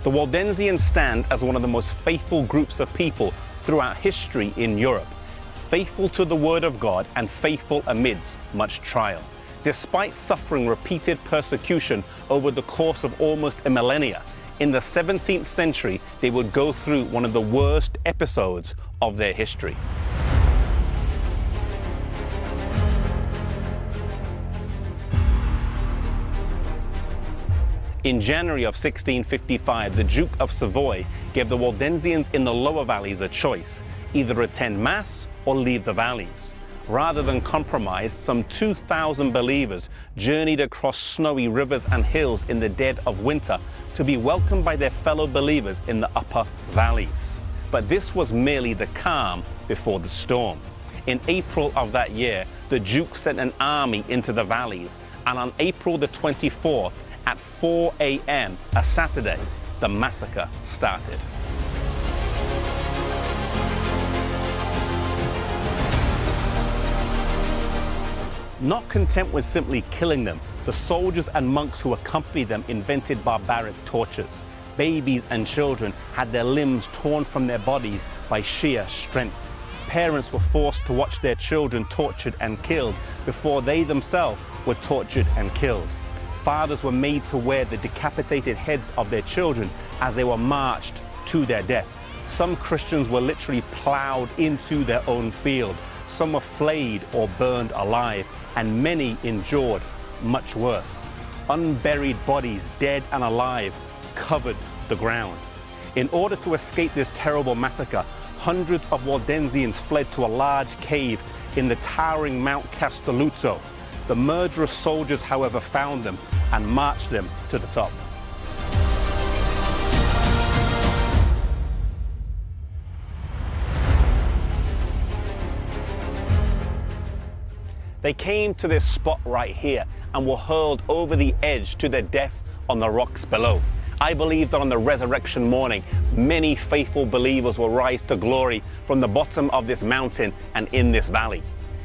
The Waldensians stand as one of the most faithful groups of people throughout history in Europe, faithful to the Word of God and faithful amidst much trial. Despite suffering repeated persecution over the course of almost a millennia, in the 17th century they would go through one of the worst episodes of their history. In January of 1655, the Duke of Savoy gave the Waldensians in the lower valleys a choice: either attend Mass or leave the valleys. Rather than compromise, some 2,000 believers journeyed across snowy rivers and hills in the dead of winter to be welcomed by their fellow believers in the upper valleys. But this was merely the calm before the storm. In April of that year, the Duke sent an army into the valleys, and on April the 24th, at 4 a.m., a Saturday, the massacre started. Not content with simply killing them, the soldiers and monks who accompanied them invented barbaric tortures. Babies and children had their limbs torn from their bodies by sheer strength. Parents were forced to watch their children tortured and killed before they themselves were tortured and killed. Fathers were made to wear the decapitated heads of their children as they were marched to their death. Some Christians were literally plowed into their own field. Some were flayed or burned alive, and many endured much worse. Unburied bodies, dead and alive, covered the ground. In order to escape this terrible massacre, hundreds of Waldensians fled to a large cave in the towering Mount Castelluzzo. The murderous soldiers, however, found them and marched them to the top. They came to this spot right here and were hurled over the edge to their death on the rocks below. I believe that on the resurrection morning, many faithful believers will rise to glory from the bottom of this mountain and in this valley.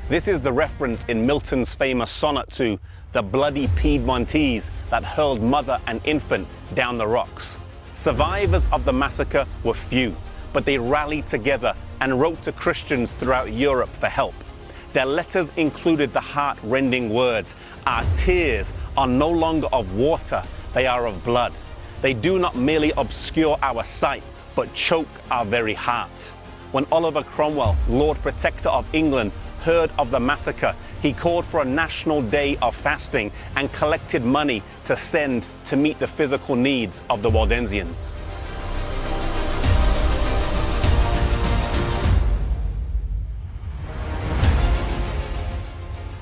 This is the reference in Milton's famous sonnet to the bloody Piedmontese that hurled mother and infant down the rocks. Survivors of the massacre were few, but they rallied together and wrote to Christians throughout Europe for help. Their letters included the heart-rending words, "Our tears are no longer of water, they are of blood. They do not merely obscure our sight, but choke our very heart." When Oliver Cromwell, Lord Protector of England, heard of the massacre, he called for a national day of fasting and collected money to send to meet the physical needs of the Waldensians.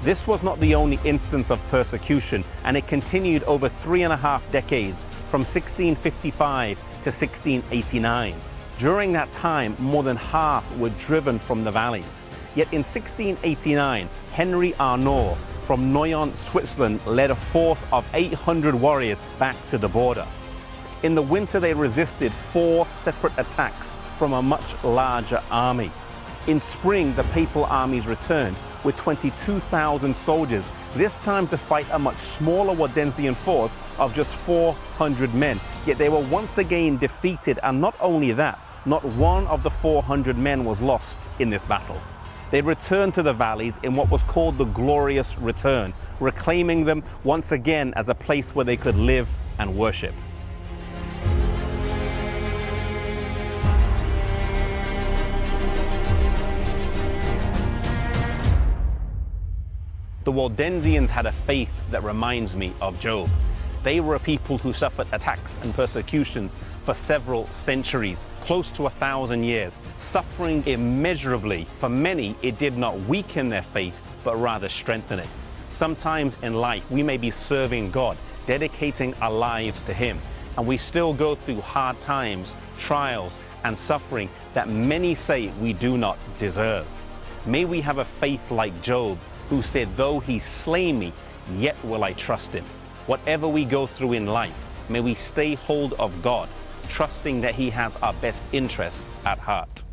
This was not the only instance of persecution, and it continued over 3.5 decades, from 1655 to 1689. During that time, more than half were driven from the valleys. Yet in 1689, Henry Arnaud from Noyon, Switzerland, led a force of 800 warriors back to the border. In the winter, they resisted 4 separate attacks from a much larger army. In spring, the papal armies returned with 22,000 soldiers, this time to fight a much smaller Waldensian force of just 400 men. Yet they were once again defeated, and not only that, not one of the 400 men was lost in this battle. They returned to the valleys in what was called the Glorious Return, reclaiming them once again as a place where they could live and worship. The Waldensians had a faith that reminds me of Job. They were a people who suffered attacks and persecutions for several centuries, close to 1,000 years, suffering immeasurably. For many, it did not weaken their faith, but rather strengthen it. Sometimes in life, we may be serving God, dedicating our lives to Him, and we still go through hard times, trials, and suffering that many say we do not deserve. May we have a faith like Job, who said, "Though He slay me, yet will I trust Him." Whatever we go through in life, may we stay hold of God, trusting that He has our best interests at heart.